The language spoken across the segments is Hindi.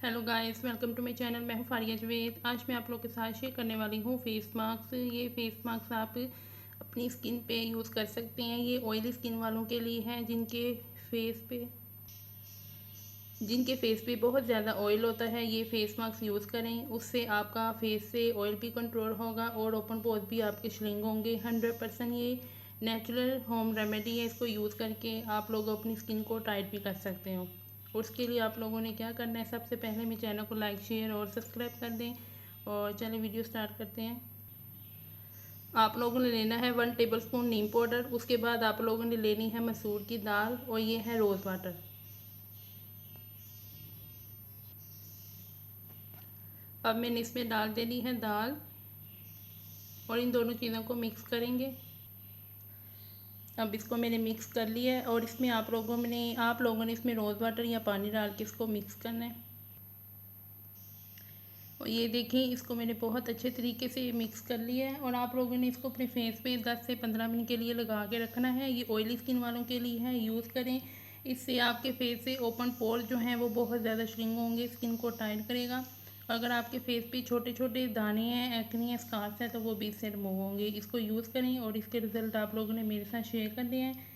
Hello guys, welcome to my channel. मैं हूँ फारिया जवेद। आज मैं आप लोगों के साथ शेयर करने वाली हूँ फेस मास्क। ये फेस मास्क आप अपनी स्किन पे यूज़ कर सकते हैं। ये ऑयली स्किन वालों के लिए है जिनके फेस पे बहुत ज़्यादा ऑयल होता है। ये फेस मास्क यूज़ करें, उससे आपका फेस से ऑयल भी कंट्रोल होगा और ओपन पोर्स भी आपके श्रिंक होंगे। 100% ये नेचुरल होम रेमेडी है। इसको यूज़ करके आप लोग अपनी स्किन को टाइट भी कर सकते हो। उसके लिए आप लोगों ने क्या करना है, सबसे पहले मेरे चैनल को लाइक शेयर और सब्सक्राइब कर दें। और चलिए वीडियो स्टार्ट करते हैं। आप लोगों ने लेना है 1 टेबलस्पून नीम पाउडर। उसके बाद आप लोगों ने लेनी है मसूर की दाल और ये है रोज़ वाटर। अब मैंने इसमें डाल देनी है दाल और इन दोनों चीज़ों को मिक्स करेंगे। अब इसको मैंने मिक्स कर लिया है और इसमें आप लोगों ने इसमें रोज़ वाटर या पानी डाल के इसको मिक्स करना है। और ये देखें, इसको मैंने बहुत अच्छे तरीके से मिक्स कर लिया है और आप लोगों ने इसको अपने फेस पे 10 से 15 मिनट के लिए लगा के रखना है। ये ऑयली स्किन वालों के लिए है, यूज़ करें। इससे आपके फेस से ओपन पोर जो हैं वो बहुत ज़्यादा श्रिंक होंगे, स्किन को टाइट करेगा। अगर आपके फेस पे छोटे छोटे दाने हैं, एक्ने हैं, स्कार्स हैं, तो वो भी इससे रिमूव होंगे। इसको यूज़ करें और इसके रिज़ल्ट आप लोगों ने मेरे साथ शेयर कर दिए हैं।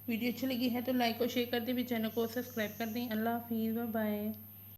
वीडियो अच्छी लगी है तो लाइक और शेयर कर दें, भी चैनल को सब्सक्राइब कर दें। अल्लाह हाफिज़, बाय बाय।